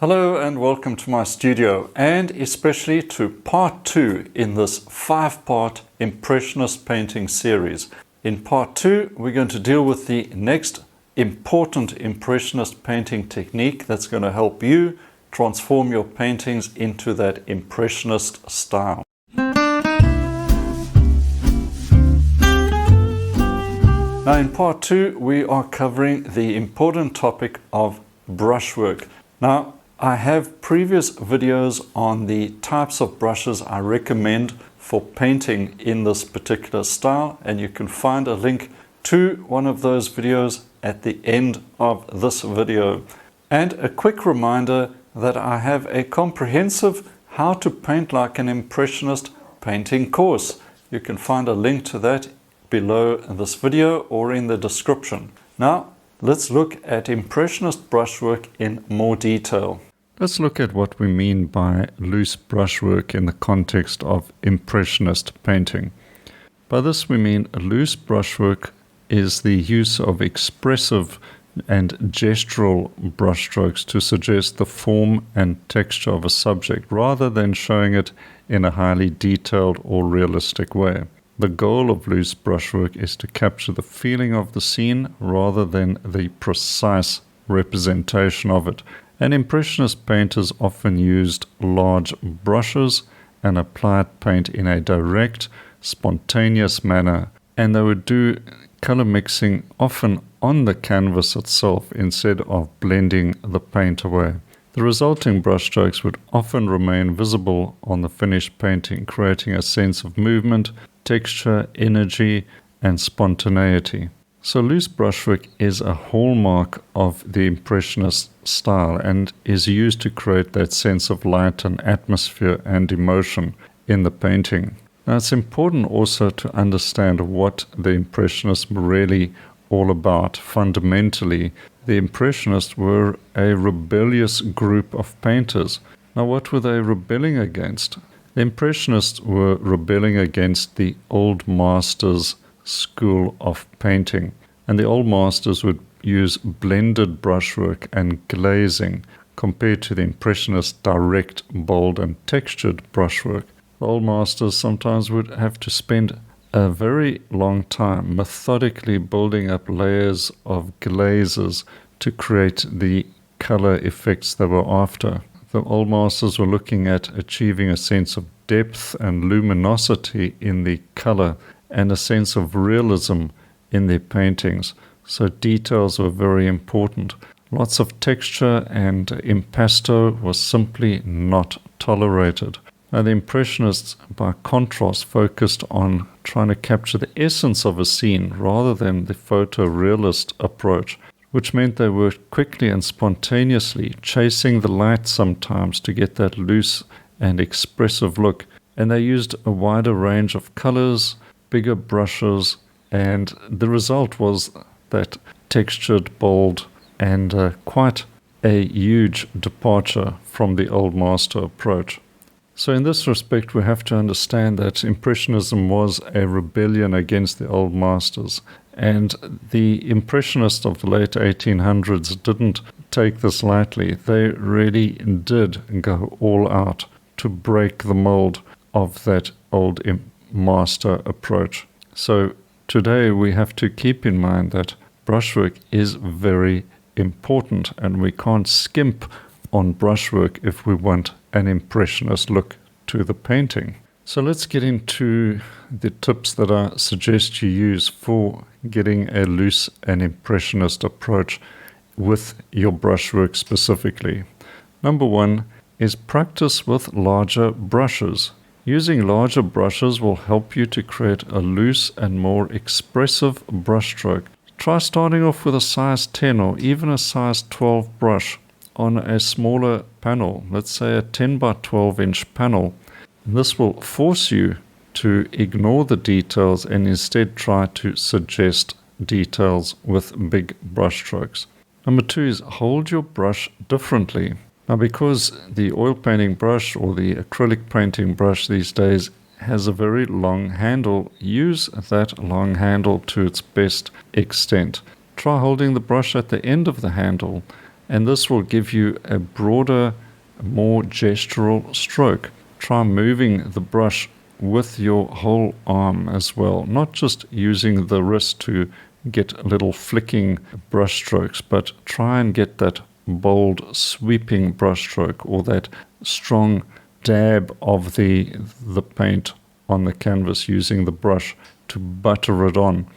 Hello and welcome to my studio, and especially to part 2 in this 5-part Impressionist painting series. In part 2 we're going to deal with the next important Impressionist painting technique that's going to help you transform your paintings into that Impressionist style. Now in part 2 we are covering the important topic of brushwork. Now I have previous videos on the types of brushes I recommend for painting in this particular style, and you can find a link to one of those videos at the end of this video. And a quick reminder that I have a comprehensive How to Paint Like an Impressionist painting course. You can find a link to that below this video or in the description. Now let's look at Impressionist brushwork in more detail. Let's look at what we mean by loose brushwork in the context of Impressionist painting. By this we mean loose brushwork is the use of expressive and gestural brushstrokes to suggest the form and texture of a subject rather than showing it in a highly detailed or realistic way. The goal of loose brushwork is to capture the feeling of the scene rather than the precise representation of it. And Impressionist painters often used large brushes and applied paint in a direct, spontaneous manner, and they would do color mixing often on the canvas itself instead of blending the paint away. The resulting brushstrokes would often remain visible on the finished painting, creating a sense of movement, texture, energy, and spontaneity. So loose brushwork is a hallmark of the Impressionist style and is used to create that sense of light and atmosphere and emotion in the painting. Now it's important also to understand what the Impressionists were really all about. Fundamentally, the Impressionists were a rebellious group of painters. Now what were they rebelling against? The Impressionists were rebelling against the old masters' school of painting, and the old masters would use blended brushwork and glazing compared to the Impressionist direct, bold and textured brushwork. The old masters sometimes would have to spend a very long time methodically building up layers of glazes to create the color effects they were after. The old masters were looking at achieving a sense of depth and luminosity in the color and a sense of realism in their paintings. So details were very important. Lots of texture and impasto was simply not tolerated. Now the Impressionists, by contrast, focused on trying to capture the essence of a scene rather than the photorealist approach, which meant they worked quickly and spontaneously, chasing the light sometimes to get that loose and expressive look. And they used a wider range of colors, bigger brushes, and the result was that textured, bold, and quite a huge departure from the old master approach. So in this respect, we have to understand that Impressionism was a rebellion against the old masters, and the Impressionists of the late 1800s didn't take this lightly. They really did go all out to break the mold of that old master approach. So today we have to keep in mind that brushwork is very important, and we can't skimp on brushwork if we want an Impressionist look to the painting. So let's get into the tips that I suggest you use for getting a loose and Impressionist approach with your brushwork specifically. Number 1 is practice with larger brushes. Using larger brushes will help you to create a loose and more expressive brushstroke. Try starting off with a size 10 or even a size 12 brush on a smaller panel, let's say a 10 by 12 inch panel. This will force you to ignore the details and instead try to suggest details with big brushstrokes. Number 2 is hold your brush differently. Now, because the oil painting brush or the acrylic painting brush these days has a very long handle, use that long handle to its best extent. Try holding the brush at the end of the handle and this will give you a broader, more gestural stroke. Try moving the brush with your whole arm as well, not just using the wrist to get little flicking brush strokes, but try and get that bold sweeping brush stroke, or that strong dab of the paint on the canvas using the brush to butter it on.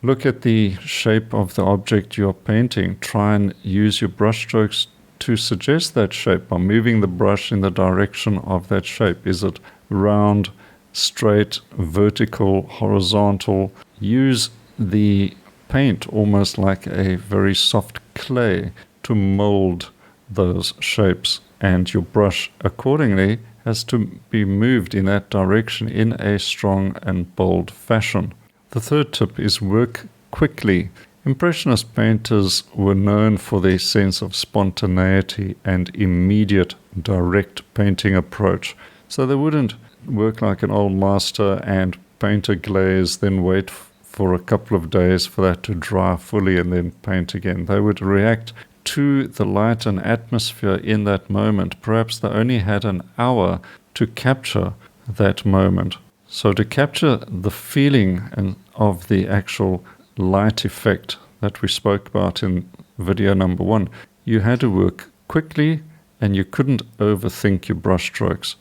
Look at the shape of the object you're painting. Try and use your brush strokes to suggest that shape by moving the brush in the direction of that shape. Is it round, straight, vertical, horizontal? Use the paint almost like a very soft clay to mold those shapes, and your brush accordingly has to be moved in that direction in a strong and bold fashion. The third tip is work quickly. Impressionist painters were known for their sense of spontaneity and immediate, direct painting approach. So they wouldn't work like an old master and paint a glaze, then wait for a couple of days for that to dry fully and then paint again. They would react to the light and atmosphere in that moment. Perhaps they only had an hour to capture that moment. So to capture the feeling of the actual light effect that we spoke about in video number 1, you had to work quickly and you couldn't overthink your brush strokes.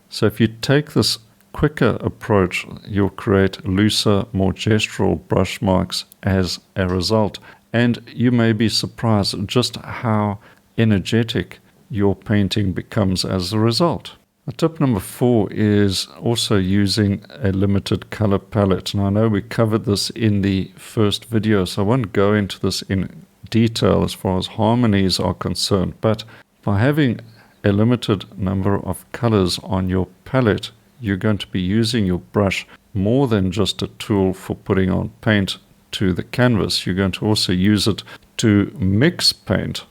So if you take this quicker approach, you'll create looser, more gestural brush marks as a result. And you may be surprised just how energetic your painting becomes as a result. Tip number 4 is also using a limited color palette. Now I know we covered this in the first video, so I won't go into this in detail as far as harmonies are concerned, but by having a limited number of colors on your palette, you're going to be using your brush more than just a tool for putting on paint to the canvas. You're going to also use it to mix paint,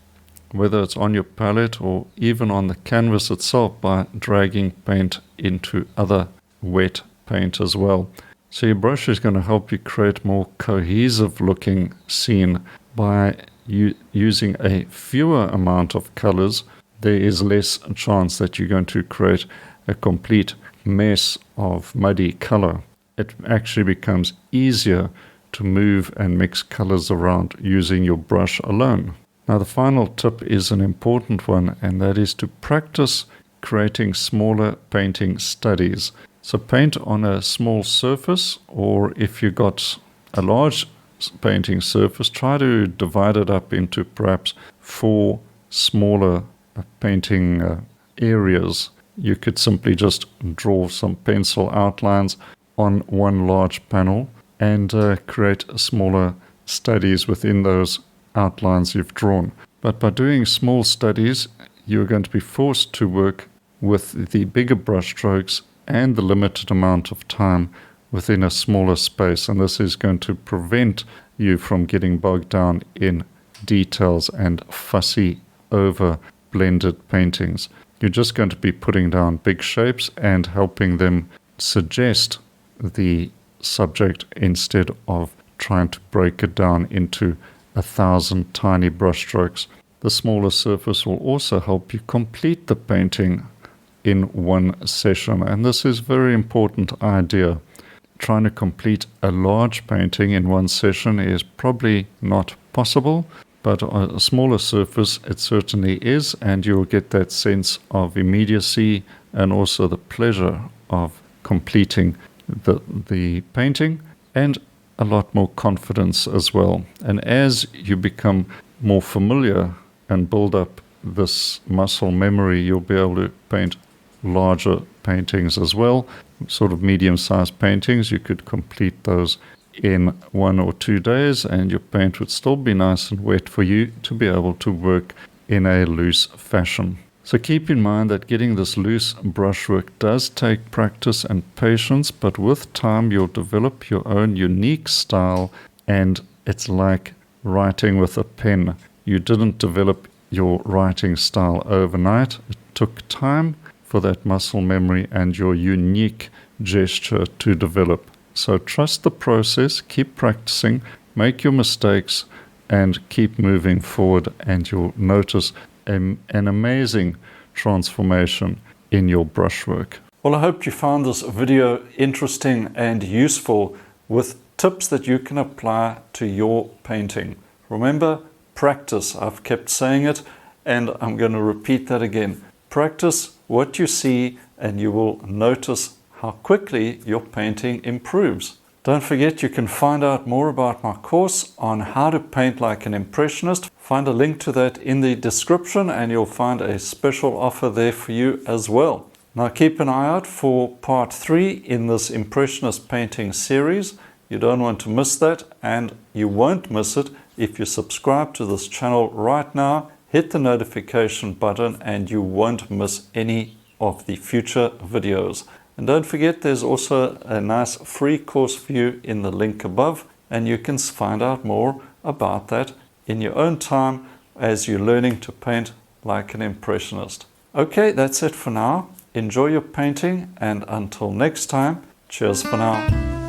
whether it's on your palette or even on the canvas itself, by dragging paint into other wet paint as well. So your brush is going to help you create more cohesive looking scene by using a fewer amount of colors. There is less chance that you're going to create a complete mess of muddy color. It actually becomes easier to move and mix colors around using your brush alone. Now the final tip is an important one, and that is to practice creating smaller painting studies. So paint on a small surface, or if you've got a large painting surface, try to divide it up into perhaps 4 smaller painting areas. You could simply just draw some pencil outlines on one large panel and create smaller studies within those outlines you've drawn. But by doing small studies, you're going to be forced to work with the bigger brush strokes and the limited amount of time within a smaller space, and this is going to prevent you from getting bogged down in details and fussy over blended paintings. You're just going to be putting down big shapes and helping them suggest the subject instead of trying to break it down into 1,000 tiny brush strokes. The smaller surface will also help you complete the painting in one session, and this is a very important idea. Trying to complete a large painting in one session is probably not possible, but on a smaller surface it certainly is, and you'll get that sense of immediacy and also the pleasure of completing the painting, and a lot more confidence as well. And as you become more familiar and build up this muscle memory, you'll be able to paint larger paintings as well, sort of medium-sized paintings. You could complete those in 1 or 2 days, and your paint would still be nice and wet for you to be able to work in a loose fashion. So keep in mind that getting this loose brushwork does take practice and patience, but with time you'll develop your own unique style, and it's like writing with a pen. You didn't develop your writing style overnight. It took time for that muscle memory and your unique gesture to develop. So trust the process, keep practicing, make your mistakes, and keep moving forward, and you'll notice an amazing transformation in your brushwork. Well, I hope you found this video interesting and useful with tips that you can apply to your painting. Remember, practice. I've kept saying it, and I'm going to repeat that again. Practice what you see, and you will notice how quickly your painting improves. Don't forget, you can find out more about my course on how to paint like an impressionist. Find a link to that in the description, and you'll find a special offer there for you as well. Now keep an eye out for part 3 in this impressionist painting series. You don't want to miss that, and you won't miss it if you subscribe to this channel right now. Hit the notification button and you won't miss any of the future videos. And don't forget, there's also a nice free course for you in the link above, and you can find out more about that in your own time as you're learning to paint like an impressionist. Okay, that's it for now. Enjoy your painting, and until next time, cheers for now.